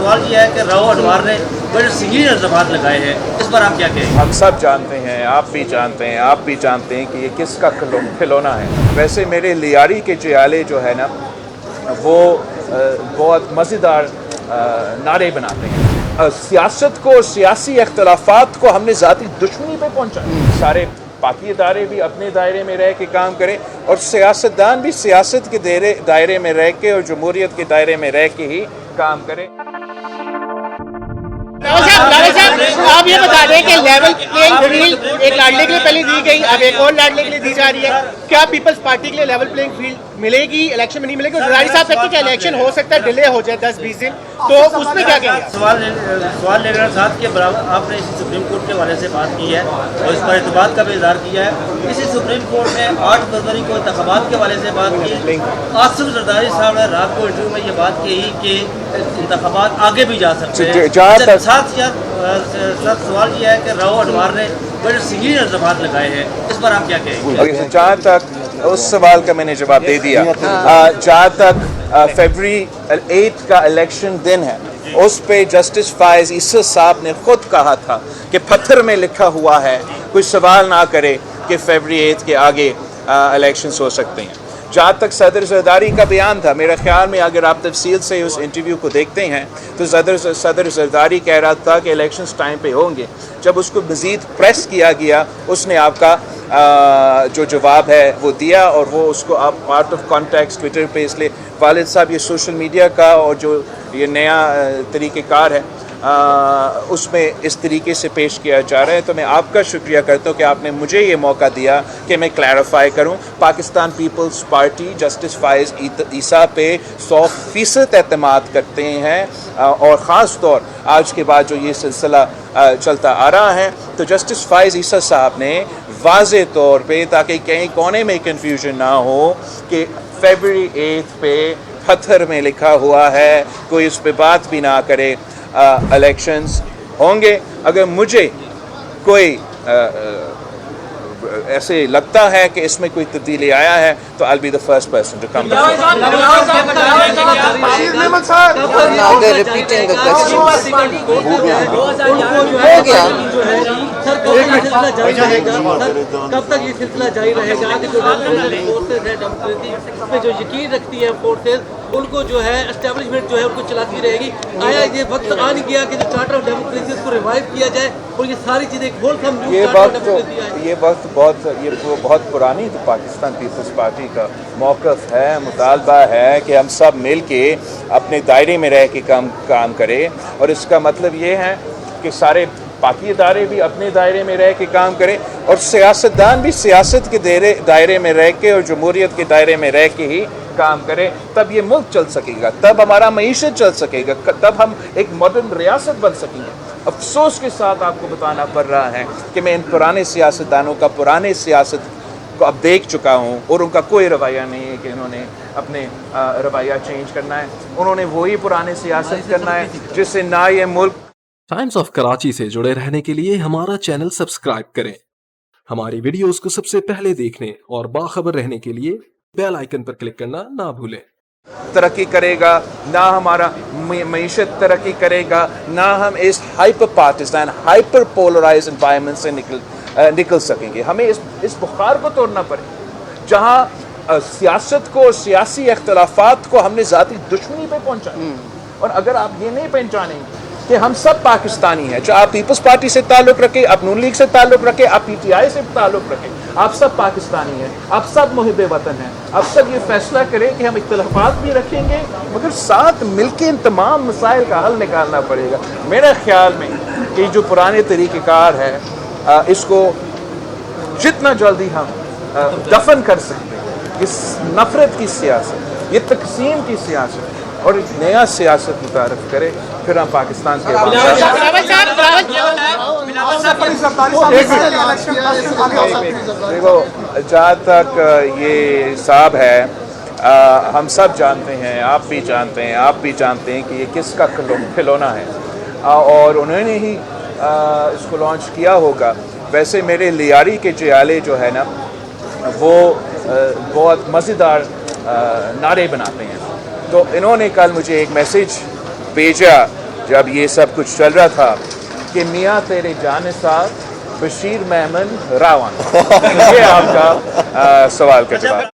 सवाल ये है कि राव अडवार ने बड़े संगीन इल्ज़ामात लगाए हैं, इस पर आप क्या कहेंगे? हम सब जानते हैं, आप भी जानते हैं, आप भी जानते हैं कि ये किसका खिलौना है। वैसे मेरे लियारी के जियाले जो है ना वो बहुत मज़ेदार नारे बनाते हैं। सियासत को, सियासी इख्तलाफात को हमने ज़ाती दुश्मनी पे पहुँचा। सारे बाकी इदारे भी अपने दायरे में रह के काम करें और सियासतदान भी सियासत के दायरे में रह के और जमहूरियत के दायरे में रह के ही काम करें। आप ये बता दें कि लेवल प्लेइंग फील्ड एक लाडले के लिए पहले दी गई, अब एक और लाडले के लिए दी जा रही है। क्या पीपल्स पार्टी के लिए लेवल प्लेइंग फील्ड मिलेगी? इलेक्शन में नहीं मिलेगी? जुलारी साहब कहते हैं कि इलेक्शन हो सकता है डिले हो जाए 10-20 दिन, तो उसमें क्या कहेंगे? सवाल लेकर साथ के बराबर आपने इसी सुप्रीम कोर्ट के हवाले से बात की है और इस पर एतबार का भी इज़हार किया है। इसी सुप्रीम कोर्ट ने 8 फरवरी को इंतखाबात के हवाले से बात की। आसिफ जरदारी साहब ने रात को इंटरव्यू में ये बात कही कि इंतखाबात आगे भी जा सकते हैं। साथ सवाल ये है कि राव अडवार ने बड़े संगीन इल्ज़ामात लगाए हैं, इस पर आप क्या कहेंगे? जहाँ तक उस सवाल का मैंने जवाब दे दिया। जहाँ तक फरवरी 8 का इलेक्शन दिन है, उस पे जस्टिस फायज़ ईसा साहब ने खुद कहा था कि पत्थर में लिखा हुआ है, कोई सवाल ना करे कि फरवरी 8 के आगे इलेक्शंस हो सकते हैं। जहाँ तक सदर जरदारी का बयान था, मेरे ख्याल में अगर आप तफसील से उस इंटरव्यू को देखते हैं तो सदर जरदारी कह रहा था कि इलेक्शंस टाइम पे होंगे। जब उसको मज़ीद प्रेस किया गया, उसने आपका जो जवाब है वो दिया और वो उसको आप आउट ऑफ कॉन्टेक्स्ट ट्विटर पे, इसलिए वालिद साहब ये सोशल मीडिया का और जो ये नया तरीक़ेकार है उसमें इस तरीके से पेश किया जा रहा है। तो मैं आपका शुक्रिया करता हूँ कि आपने मुझे ये मौका दिया कि मैं क्लैरिफाई करूँ। पाकिस्तान पीपल्स पार्टी जस्टिस फायज़ ईसा पे 100% एतमाद करते हैं और ख़ास तौर आज के बाद जो ये सिलसिला चलता आ रहा है, तो जस्टिस फायज़ ईसा साहब ने वाज़े तौर पे, ताकि कहीं कोने में कन्फ्यूजन ना हो कि फरवरी 8 पे पत्थर में लिखा हुआ है, कोई उस पर बात भी ना करे। इलेक्शंस होंगे। अगर मुझे कोई ऐसे लगता है कि इसमें कोई तब्दीली आया है तो I'll be the first person to come back. Repeating the question. हो गया। कब तक ये सिलसिला जारी रहेगा? आगे जो फोर्सेज है डेमोक्रेसी उसमें जो यकीन रखती है फोर्सेज, उनको जो है एस्टेब्लिशमेंट जो है उनको चलाती रहेगी। आया ये वक्त आ नहीं गया कि जो चार्टर ऑफ डेमोक्रेसी उसको रिवाइव किया जाए और ये सारी चीज़ें होलसम ये वक्त बहुत पुरानी तो पाकिस्तान पीपल्स पार्टी का मौक़िफ़ है, मुतालबा है कि हम सब मिल के अपने दायरे में रह के काम करें और इसका मतलब ये है कि सारे बाकी इदारे भी अपने दायरे में रह के काम करें और सियासतदान भी सियासत के दायरे में रह के और जमहूरियत के दायरे में रह के ही काम करें। तब ये मुल्क चल सकेगा, तब हमारा मईशत चल सकेगा, तब हम एक मॉडर्न रियासत बन सकेंगे। अफसोस के साथ आपको बताना पड़ रहा है कि मैं इन पुराने सियासतदानों का पुराने सियासत को अब देख चुका हूँ और उनका कोई रवैया नहीं है कि इन्होंने अपने रवैया चेंज करना है। उन्होंने वही पुराने सियासत करना है जिससे ना ये मुल्क। टाइम्स ऑफ कराची से जुड़े रहने के लिए हमारा चैनल सब्सक्राइब करें। हमारी वीडियोस को सबसे पहले देखने और बाखबर रहने के लिए बेल आइकन पर क्लिक करना ना भूलें। तरक्की करेगा ना हमारा मईशत तरक्की करेगा, ना हम इस हाइपर पार्टिसान हाइपर पोलराइज एनवायरनमेंट से निकल सकेंगे। हमें इस बुखार को तोड़ना पड़ेगा जहाँ सियासत को, सियासी इख्तलाफात को हमने ज़ाती दुश्मनी पे पहुँचा। और अगर आप ये नहीं पहचानेंगे कि हम सब पाकिस्तानी हैं, चाहे आप पीपल्स पार्टी से ताल्लुक़ रखें, आप नून लीग से ताल्लुक़ रखें, आप PTI से ताल्लुक़ रखें, आप सब पाकिस्तानी हैं, आप सब मुहिब वतन हैं। आप सब ये फैसला करें कि हम इख्तिलाफात भी रखेंगे मगर साथ मिलकर इन तमाम मसाइल का हल निकालना पड़ेगा। मेरे ख्याल में कि जो पुराने तरीक़ेकार है इसको जितना जल्दी हम दफन कर सकते हैं, इस नफ़रत की सियासत, ये तकसीम की सियासत और एक नया सियासत मुतारफ़ करे, फिर हम पाकिस्तान के देखो जहाँ तक ये हिसाब है, हम सब जानते हैं, आप भी जानते हैं, आप भी जानते हैं कि ये किसका खिलौना है और उन्होंने ही इसको लॉन्च किया होगा। वैसे मेरे लियारी के जियाले जो है ना वो बहुत मज़ेदार नारे बनाते हैं, तो इन्होंने कल मुझे एक मैसेज भेजा جب یہ سب کچھ چل رہا تھا کہ میاں تیرے جانثار بشیر میمن راون. یہ آپ کا سوال کا جواب.